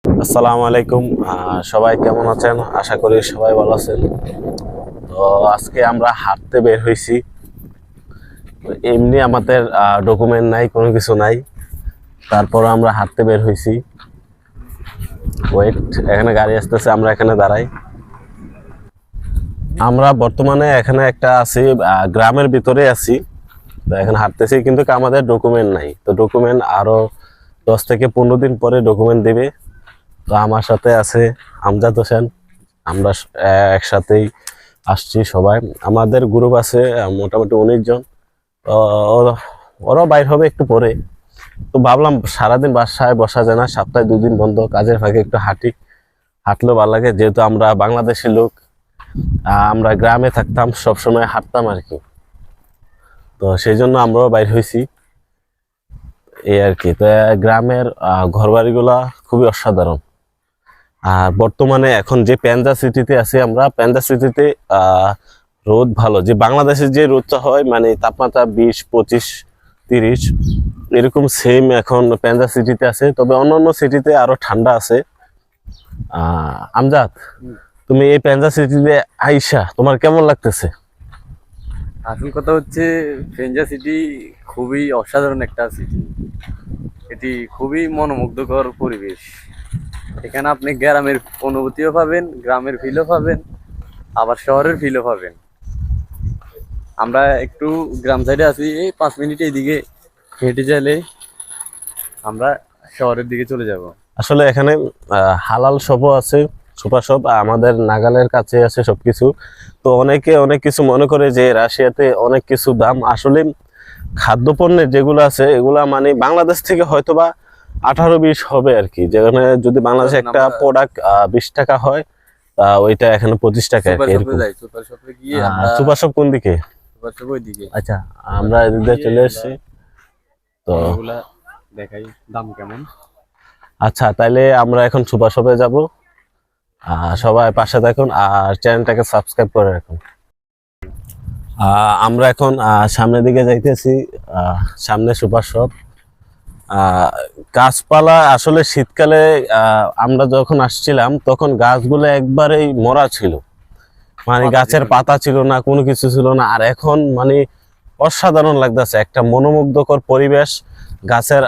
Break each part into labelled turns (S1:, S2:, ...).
S1: আসসালামু আলাইকুম। সবাই কেমন আছেন? আশা করি সবাই ভালো আছেন। তো আজকে আমরা হাঁটতে বের হয়েছি। এমনি আমাদের ডকুমেন্ট নাই, কোনো কিছু নাই, তারপর আমরা হাঁটতে বের হয়েছি। ওয়েট, এখানে গাড়ি আসতেছে, আমরা এখানে দাঁড়াই। আমরা বর্তমানে এখানে একটা আছি, গ্রামের ভিতরে আছি। তো এখানে হাঁটতেছি, কিন্তু আমাদের ডকুমেন্ট নাই। তো ডকুমেন্ট আরো 10 থেকে 15 দিন পরে ডকুমেন্ট দিবে। তো আমার সাথে আছে আমজাদ হোসেন। আমরা একসাথেই আসছি সবাই। আমাদের গ্রুপ আছে মোটামুটি 19 জন। তো ওরাও বাইর হবে একটু পরে। তো ভাবলাম সারাদিন বাসায় বসা যায় না, সপ্তাহে 2 দিন বন্ধ, কাজের ফাঁকে একটু হাঁটি। হাঁটলেও ভালো লাগে, যেহেতু আমরা বাংলাদেশি লোক। আমরা গ্রামে থাকতাম, সবসময় হাঁটতাম আর কি। তো সেই জন্য আমরাও বাইর হয়েছি এই আর কি। তো গ্রামের ঘরবাড়িগুলা খুবই অসাধারণ। আর বর্তমানে এখন যে পেনজা সিটিতে আছি আমরা, পেনজা সিটিতে রোদ ভালো। যে বাংলাদেশের যে রোদটা হয়, মানে তাপমাত্রা 20, 25, 30 এরকম সেম এখন পেনজা সিটিতে আছে। তবে অন্যান্য সিটিতে আরো ঠান্ডা আছে। আমজাদ, তুমি এই পেনজা সিটিতে আইসা তোমার কেমন লাগতেছে?
S2: আসল কথা হচ্ছে পেনজা সিটি খুবই অসাধারণ একটা সিটি। এটি খুবই মনোমুগ্ধকর পরিবেশ। এখানে আপনি গ্রামের অনুভূতিও পাবেন, গ্রামের ফিলও পাবেন, আবার শহরের ফিলও পাবেন। আমরা একটু গ্রাম সাইডে আছি, এই 5 মিনিট এইদিকে হেঁটে চাইলে আমরা শহরের দিকে চলে যাব।
S1: আসলে এখানে হালাল শপও আছে, সুপার শপ আমাদের নাগালের কাছে আছে সবকিছু। তো অনেকে অনেক কিছু মনে করে যে রাশিয়াতে অনেক কিছু দাম। আসলে খাদ্যপণ্যের যেগুলো আছে এগুলা মানে বাংলাদেশ থেকে হয়তোবা 18-20 হবে আর কি। যেখানে যদি বাংলাদেশে একটা প্রোডাক্ট 20 টাকা হয়, ওইটা এখানে 25 টাকা আর
S2: সুপার
S1: কি
S2: শপে
S1: এরকম।
S2: যাই, সুপার শপে গিয়ে আমরা
S1: সুপার শপ কোন দিকে?
S2: সুপার শপ ওইদিকে
S1: আচ্ছা, আমরা এদিকে চলে এসেছি। তো
S2: এগুলা দেখাই দাম কেমন।
S1: আচ্ছা, তাইলে আমরা এখন সুপার শপে যাব। সবাই পাশে থাকুন আর চ্যানেলটাকে সাবস্ক্রাইব করে রাখুন। আমরা এখন সামনের দিকে যাইতেছি। সামনে সুপার শপ। গাছপালা আসলে শীতকালে আমরা যখন আসছিলাম তখন গাছগুলো একবারেই মরা ছিল, মানে গাছের পাতা ছিল না, কোনো কিছু ছিল না। আর এখন মানে অসাধারণ লাগতেছে, একটা মনোমুগ্ধকর পরিবেশ। গাছের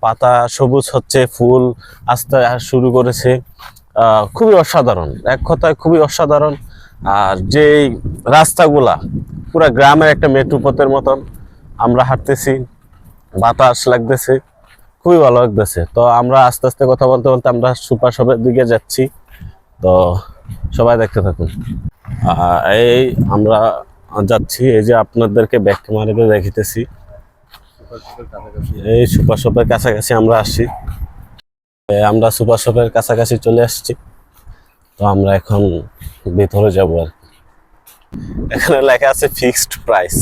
S1: পাতা সবুজ হচ্ছে, ফুল আসতে শুরু করেছে। খুবই অসাধারণ, এক কথায় খুবই অসাধারণ। আর যে রাস্তাগুলা পুরা গ্রামের একটা মেট্রো পথের মতন। আমরা হাঁটতেছি, বাতাস লাগতেছে, খুবই ভালো লাগতেছে। তো আমরা আস্তে আস্তে কথা বলতে বলতে আমরা সুপার শপের দিকে যাচ্ছি। তো সবাই দেখতে থাকুন। এই আমরা যাচ্ছি, এই যে আপনাদেরকে ব্যাক ক্যামেরাতে দেখিতেছি। এই সুপার শপের কাছাকাছি আমরা আসছি। আমরা সুপার শপের কাছাকাছি চলে আসছি। তো আমরা এখন ভিতরে যাব আর কি। এখানে লেখা আছে ফিক্সড প্রাইস।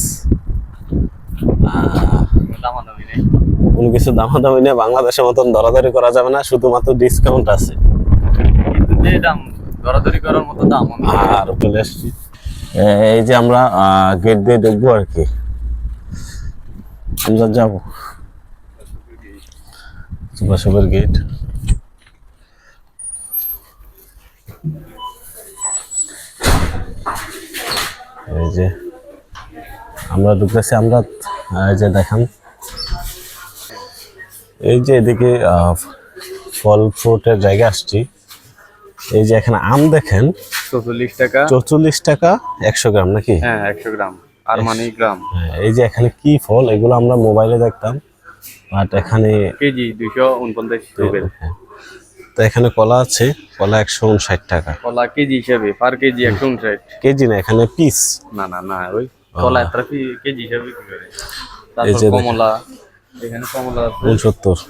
S1: কোনো কিছু দামাদামি নেই, বাংলাদেশের মতন দরাদরি করা যাবে না, শুধুমাত্র ডিসকাউন্ট আছে।
S2: যে দাম দরাদরি করার মতো দাম
S1: আর চলে আসছি, এই যে আমরা গেট দিয়ে ঢুকবো আর কি। আমরা যাবো সুপার শপের গেট। এই যে আমরা ঢুকতেছি। আমরা এই যে দেখান, এই যে এদিকে ফল ফ্রুটের জায়গা আসছি। এই যে এখানে আম দেখেন,
S2: 44 টাকা।
S1: 44 টাকা 100 গ্রাম নাকি?
S2: হ্যাঁ, 100 গ্রাম আর মানে গ্রাম।
S1: হ্যাঁ, এই যে এখানে কি ফল, এগুলো আমরা মোবাইলে দেখতাম, বাট এখানে
S2: কেজি 249 রুবেল।
S1: হ্যাঁ। তো এখানে কলা আছে, কলা 159 টাকা।
S2: কলা কেজি হিসাবে পার কেজি 159।
S1: কেজি না, এখানে পিস।
S2: না না না, ওই কলা এত কেজি হিসাবে কি করে?
S1: এই
S2: তারপর
S1: যে
S2: কমলা, এখানে কমলা আছে
S1: 69।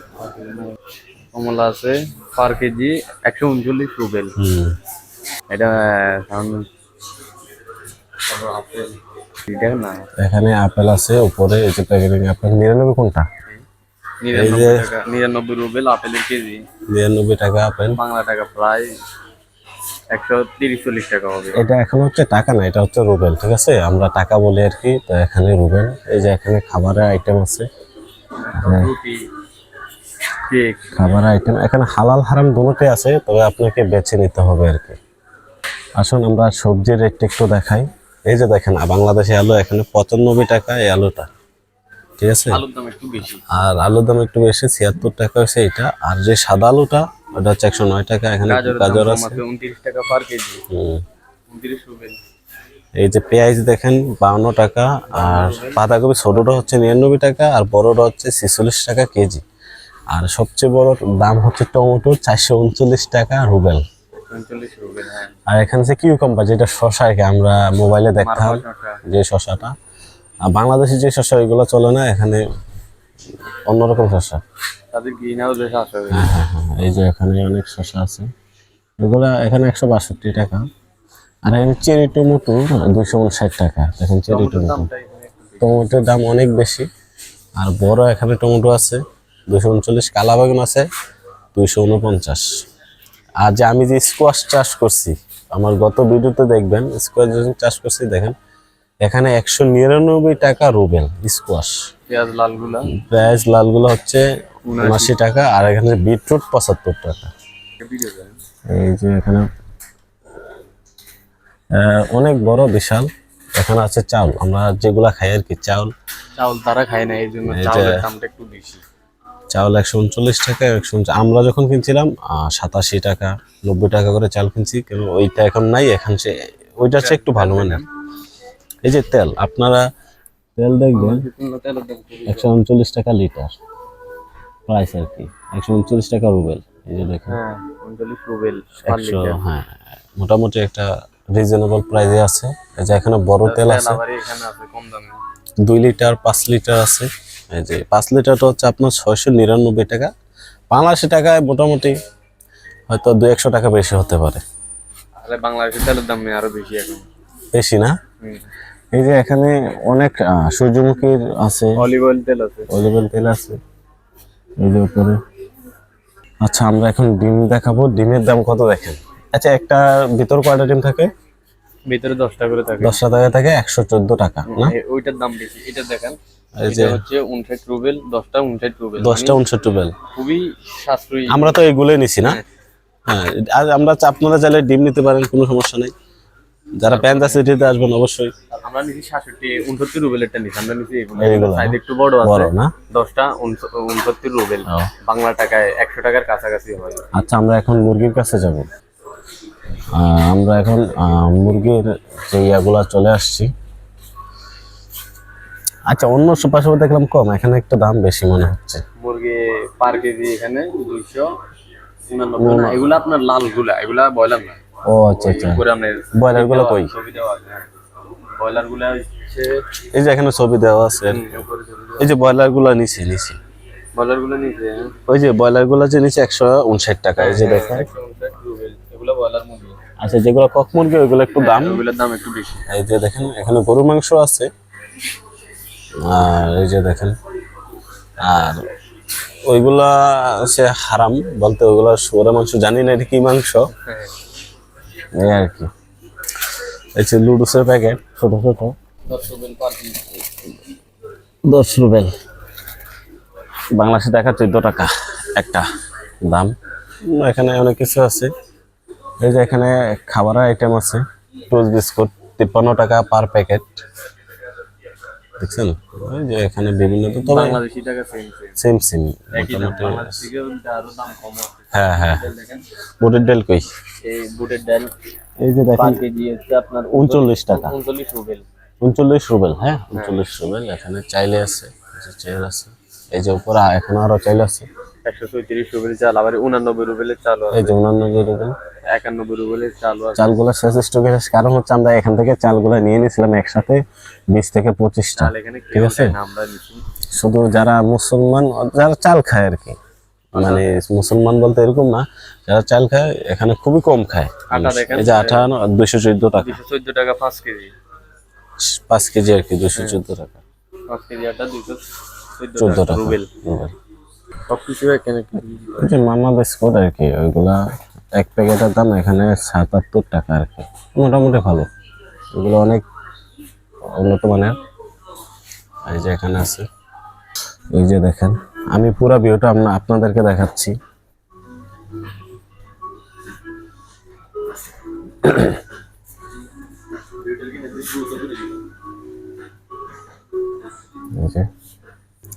S2: কমলা আছে পার কেজি 139 রুবেল। এটা আপেল দেখেন না,
S1: এখানে আপেল আছে উপরে, এই যে প্যাকেটিং আপেল 99 কোনটা? এই যে
S2: 99 রুবেল আপেলের কেজি।
S1: 99 টাকা আপেল,
S2: বাংলা টাকা প্রায় 130-40 টাকা হবে।
S1: এটা এখন হচ্ছে টাকা না, এটা হচ্ছে রুবেল, ঠিক আছে? আমরা টাকা বলি আর কি। তো এখানে রুবেল। এই যে এখানে খাবারের আইটেম আছে,
S2: রুটি কেক।
S1: খাবার আইটেম এখানে হালাল হারাম দুটোই আছে, তবে আপনাকে বেছে নিতে হবে আর কি। আসুন আমরা সবজির রেটটা একটু দেখাই। এই যে দেখেন বাংলাদেশি আলু এখানে 95 টাকা এই আলুটা, ঠিক আছে।
S2: আলুর দাম একটু বেশি।
S1: আর আলুর দাম একটু বেশি, 76 টাকা হচ্ছে এটা। আর যে সাদা আলুটা ওটা হচ্ছে 109 টাকা। এখানে গাজর আছে
S2: 29 টাকা পার কেজি। 29 রুবেল।
S1: এই যে পেঁয়াজ দেখেন 52 টাকা। আর বাঁধাকপি ছোটটা হচ্ছে 99 টাকা, আর বড়টা হচ্ছে 46 টাকা কেজি। আর সবচেয়ে বড় দাম হচ্ছে টমেটো, 439 টাকা রুবেল।
S2: 39 রুবেল, হ্যাঁ।
S1: আর এখানে যে কিউকাম্বার, যেটা শসা আর কি আমরা মোবাইলে দেখতাম, যে শসাটা আর বাংলাদেশি যে শসা ওইগুলো চলে না, এখানে অন্যরকম শসা।
S2: তাদের গ্রিন হাউসে চাষ হবে।
S1: এই যে এখানে অনেক শসা আছে, এগুলা এখানে 162 টাকা। আর এখানে চেরি টমেটো 259 টাকা। এখন চেরি টমেটো, টমেটোর দাম অনেক বেশি। আর বড় এখানে টমেটো আছে 239, কালা বেগুন আছে 249। আর যে আমি যে স্কোয়াশ চাষ করছি, আমার গত ভিডিওতে দেখবেন স্কোয়াশ চাষ করছি, দেখেন এখানে 199 টাকা রুবেল স্কোয়াশ। পেঁয়াজ লালগুলো হচ্ছে 79 টাকা। আর এখানে বিটরুট 75 টাকা। এই যে এখানে অনেক বড় বিশাল। এখানে আছে চাউল, আমরা যেগুলা খাই আর কি, চাউল
S2: তারা খায় না, এই জন্য চাউলের দামটা একটু বেশি।
S1: চাউল 139 টাকা। আমরা যখন কিনছিলাম 87 টাকা 90 টাকা করে চাল কিনছি, কিন্তু ওইটা এখন নাই। এখন সে ওইটা হচ্ছে একটু ভালো মানের। এই যে তেল, আপনারা তেল দেখবেন 139 টাকা লিটার প্রাইস আর কি, 139 টাকা রুবেল। এই যে দেখেন
S2: 39 রুবেল
S1: 100, হ্যাঁ মোটামুটি একটা রিজনেবল প্রাইসে আছে। এই যে এখানে বড় তেল আছে,
S2: এখানে আছে কম দামে
S1: 2 লিটার 5 লিটার আছে। এই যে 5 লিটারটা হচ্ছে আপনার 699 টাকা বাংলাদেশি টাকায়, মোটামুটি হয়তো 200-100 টাকা বেশি হতে পারে।
S2: আরে বাংলাদেশের তেলের দাম আরো বেশি এখন,
S1: বেশি না? এই যে এখানে অনেক সূর্যমুখীর আছে,
S2: অলিভ অয়েল তেল আছে,
S1: অলিভ অয়েল তেল আছে এই যে উপরে। আচ্ছা আমরা এখন ডিম দেখাবো। ডিমের দাম কত দেখেন। আচ্ছা একটা ভিতর কয়টা ডিম থাকে?
S2: ভিতরে 10টা করে থাকে।
S1: 10টা থাকে 114 টাকা না?
S2: ওইটার দাম বেশি। এটা দেখেন,
S1: এই যে
S2: হচ্ছে 59 রুবেল, 10টা 59 রুবেল,
S1: 10টা 59 রুবেল।
S2: খুবই সাশ্রয়ী।
S1: আমরা তো এইগুলোই নিছি না? হ্যাঁ। আর আমরা আপনারা চাইলে ডিম নিতে পারেন, কোনো সমস্যা নেই। যারা প্যান্টা সিটিতে আসবেন অবশ্যই।
S2: আমরা নিছি 69 রুবেলেরটা নিছি। আমরা নিছি
S1: এইগুলো
S2: সাইজ একটু বড় আছে,
S1: বড় না?
S2: 10টা 69 রুবেল, বাংলা টাকায় 100 টাকার কাছাকাছি হয়।
S1: আচ্ছা আমরা এখন মুরগির কাছে যাব। আমরা এখন মুরগির যে ইয়াগুলা চলে আসছি। আচ্ছা অন্য পাশে দেখলাম কম, এখানে একটু দাম বেশি মনে হচ্ছে।
S2: মুরগি পার কেজি এখানে 289 না। এগুলা আপনার লালগুলা, এগুলা ব্রয়লার না।
S1: ও আচ্ছা আচ্ছা,
S2: পুরো আপনার
S1: ব্রয়লার গুলো কই?
S2: ছবি দেওয়া আছে, ব্রয়লার গুলা হচ্ছে
S1: এই যে এখানে ছবি দেওয়া আছে। এই যে ব্রয়লার গুলা নিচে
S2: ব্রয়লার গুলো নিচে,
S1: ওই যে ব্রয়লার গুলা যে নিচে 159 টাকা। এই যে দেখেন
S2: 159 রুবেল, এগুলা ব্রয়লার মুরগি।
S1: আচ্ছা যেগুলো কক মুরগি ওইগুলো একটু দাম,
S2: ওইগুলোর দাম একটু বেশি।
S1: এই যে দেখেন এখানে গরুর মাংস আছে। আর এই যে দেখেন, আর ওইগুলা সে হারাম বলতে, ওইগুলা শুয়োরের মাংস, জানি না এটা কি মাংস, এই আর কি। এই যে লুডুসের প্যাকেট ছোট ছোট
S2: 10 রুবেল পার পিস,
S1: 10 রুবেল। বাংলাদেশে দেখা 14 টাকা একটা দাম। এখানে অনেক কিছু আছে। এই যে এখানে খাবারের আইটেম আছে, টোস্ট বিস্কুট 53 টাকা পার প্যাকেট, দেখছেন। ওই যে এখানে বিভিন্ন, তো তবে
S2: বাংলাদেশি টাকা সেম
S1: সেম
S2: একই দাম।
S1: মোটামুটি।
S2: বাংলাদেশ থেকে আরো দাম কম আছে।
S1: হ্যাঁ হ্যাঁ।
S2: দেখেন
S1: বুটের ডাল কই?
S2: এই বুটের ডাল
S1: এই যে দেখেন
S2: 5 কেজি হচ্ছে আপনার
S1: 39 টাকা,
S2: 39 রুবেল।
S1: 39 রুবেল। হ্যাঁ 39 রুবেল। এখানে চাইলে আছে, চেয়ার আছে। এই যে উপরে এখন আরো চাইলে আছে।
S2: 134 রুবেল চাল, আবার 89 রুবেলের চাল আছে।
S1: এই যে 89 রুবেল,
S2: 91 রুবেলের চাল আছে।
S1: চালগুলো শেষ স্টকে, কারণ হচ্ছে আমরা এখান থেকে চালগুলো নিয়ে নিয়েছিলাম একসাথে 20 থেকে 25টা,
S2: চাল এখানে
S1: ঠিক আছে।
S2: আমরা নিছি
S1: শুধু যারা মুসলমান, যারা চাল খায় আর কি, মানে মুসলমান বলতে এরকম না, যারা চাল খায় এখানে খুবই কম খায়।
S2: আটা দেখেন,
S1: এই যে আটা 214 টাকা,
S2: 214 টাকা 5 কেজি,
S1: 5 কেজি আর কি 214 টাকা।
S2: 5 কেজি আটা 214
S1: 14
S2: টাকা
S1: টাকা
S2: রুবেল।
S1: রুবেল।
S2: সবকিছু এখানে
S1: এই যে মামা বিস্কুট আর কি, ওইগুলা এক প্যাকেটের দাম এখানে 77 টাকা আর কি, মোটামুটি ভালো। এগুলো অনেক উন্নত মানের। এই যে এখানে আছে, এই যে দেখেন আমি পুরো ভিউটা আপনাদেরকে দেখাচ্ছি।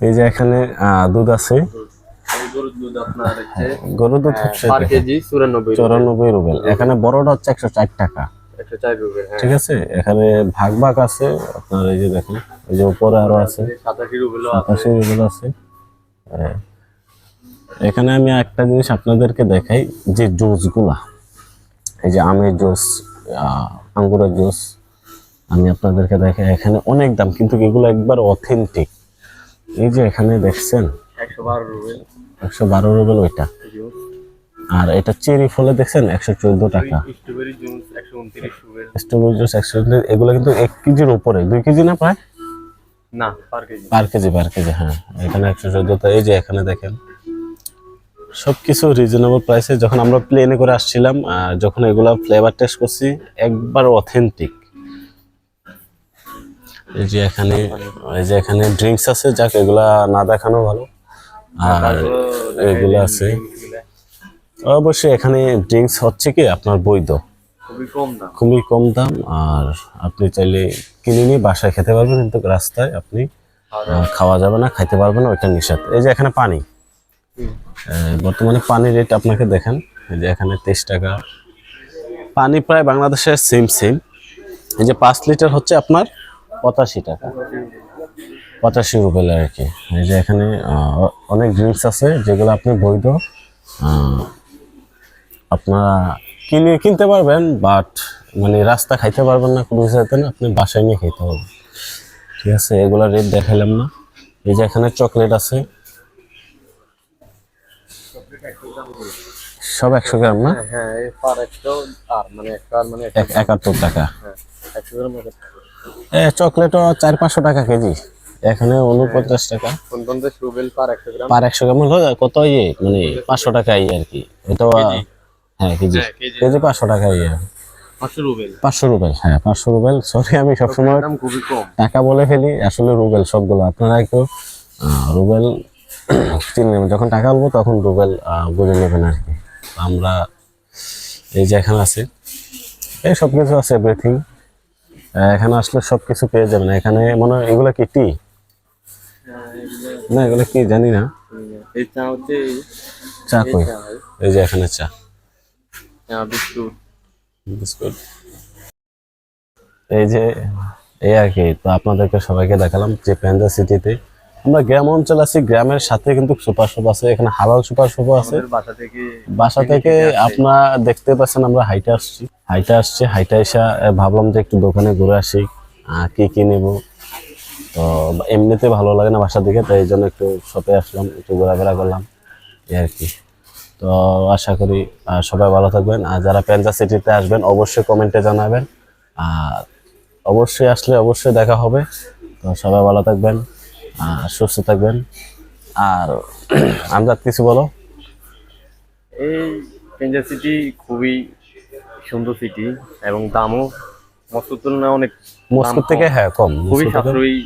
S1: এই যে এখানে দুধ আছে,
S2: গরুর দুধ আপনার হচ্ছে
S1: গরুর দুধ হচ্ছে
S2: পার কেজি 94
S1: 94 রুবেল। এখানে বড়টা হচ্ছে 104 টাকা।
S2: 104 রুপিয়া। হ্যাঁ,
S1: ঠিক আছে, এখানে ভাগ ভাগ আছে আপনার। এই যে দেখুন, এই যে উপরে আরো আছে
S2: 87 রুপিয়া
S1: 87 রুবেল আছে। হ্যাঁ। এখানে আমি একটা জিনিস আপনাদেরকে দেখাই, যে জুস গুলা, এই যে আমের জুস, আঙ্গুরের জুস, আমি আপনাদেরকে দেখাই। এখানে অনেক দাম, কিন্তু এগুলো একবার অথেন্টিক। এই যে এখানে দেখছেন
S2: 112 রুপিয়া
S1: 112 রুবেল ওইটা। আর এটা চেরি ফলে দেখছেন 114 টাকা।
S2: স্ট্রবেরি জুস 129 রুপিয়া।
S1: Strawberry juice 129। এগুলো কিন্তু 1 কেজির উপরে, 2 কেজি না প্রায়,
S2: না পার কেজি।
S1: পার কেজি। হ্যাঁ, এখানে 114। তো এই যে এখানে দেখেন সবকিছু রিজনেবল প্রাইসে। যখন আমরা প্লেনে করে আসছিলাম, যখন এগুলা ফ্লেভার টেস্ট করছি, একবার অথেন্টিক। এই যে এখানে ড্রিঙ্কস আছে, যাক এগুলা না দেখানো ভালো। আর এগুলো আছে অবশ্যই। এখানে ড্রিঙ্কস হচ্ছে কি আপনার বৈধ, খুবই কম দাম। আর আপনি চাইলে কিনে নিয়ে বাসায় খেতে পারবেন, কিন্তু রাস্তায় আপনি খাওয়া যাবে না, খাইতে পারবেন না, ওইটা নিষেধ। এই যে এখানে পানি, বর্তমানে পানির রেট আপনাকে দেখান। এই যে এখানে 23 টাকা পানি, প্রায় বাংলাদেশের সেম। এই যে 5 লিটার হচ্ছে আপনার 85 টাকা, 85 রুবেল আর কি। এই যে এখানে অনেক ড্রিঙ্কস আছে যেগুলো আপনি বৈধ, আপনারা কিনতে পারবেন, বাট মানে রাস্তা খাইতে পারবেন না, কোনো কিছুতে না, আপনি বাসায় নিয়ে খাইতে পারবেন। ঠিক আছে, এগুলা রেট দেখাইলাম না। এই যে এখানে চকলেট আছে, সব 100 গ্রাম না?
S2: হ্যাঁ, এই পার 100 আর মানে
S1: 71 টাকা।
S2: হ্যাঁ, 100 গ্রাম
S1: চকলেটও 400-500 টাকা কেজি। এখানে 49 টাকা
S2: 49 রুবেল পার 100 গ্রাম।
S1: পার 100 গ্রাম হলো কত, মানে 500 টাকা আর কি। এটা হ্যাঁ, কেজি 500 টাকা
S2: 500 রুবেল
S1: 500 রুবেল। হ্যাঁ, 500 রুবেল। সরি, আমি সবসময়
S2: দাম খুবই কম,
S1: টাকা বলে ফেলি, আসলে রুবেল সবগুলো। আপনারা একটু রুবেল চিনে নেবেন, যখন টাকা বলবো তখন রুবেল বুঝে নেবেন আর কি। আমরা এই যে এখানে আছে, এই সব কিছু আছে, এভরিথিং। এখানে আসলে সব কিছু পেয়ে যাবেন। এখানে মনে হয় এগুলো কি টি না, এগুলো কি জানি না।
S2: এই চা হচ্ছে
S1: চা কই? এই যে এখানে চা, বিস্কুট। এই যে এই আর কি। তো আপনাদেরকে সবাইকে দেখালাম যে পেনজা সিটিতে আমরা গ্রাম অঞ্চল আছি, গ্রামের সাথে কিন্তু সুপার শপ আছে। এখানে হালাল সুপার শপ আছে। বাসা থেকে আপনারা দেখতে পাচ্ছেন, আমরা হাইটে এসে ভাবলাম যে একটু দোকানে ঘুরে আসি, কি নেব। তো এমনিতে ভালো লাগে না বাসার দিকে, তাই এই জন্য একটু শপে আসলাম, একটু ঘোরাফেরা করলাম, এই আর কি। তো আশা করি সবাই ভালো থাকবেন। আর যারা পেনজা সিটিতে আসবেন অবশ্যই কমেন্টে জানাবেন, আর অবশ্যই আসলে অবশ্যই দেখা হবে। তো সবাই ভালো থাকবেন, সুস্থ থাকবেন। আর আমজাদ কিছু বলো।
S2: এই পেনজা সিটি খুবই সুন্দর সিটি এবং দামও মস্কোর তুলনায় অনেক
S1: মস্কোর থেকে হ্যাঁ কম,
S2: খুবই সাশ্রয়ী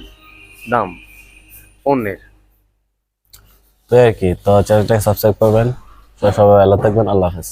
S2: দাম পণ্যের।
S1: তো আর কি। তো চ্যানেলটাকে সাবস্ক্রাইব করবেন। তো সবাই ভালো থাকবেন, আল্লাহ হাফেজ।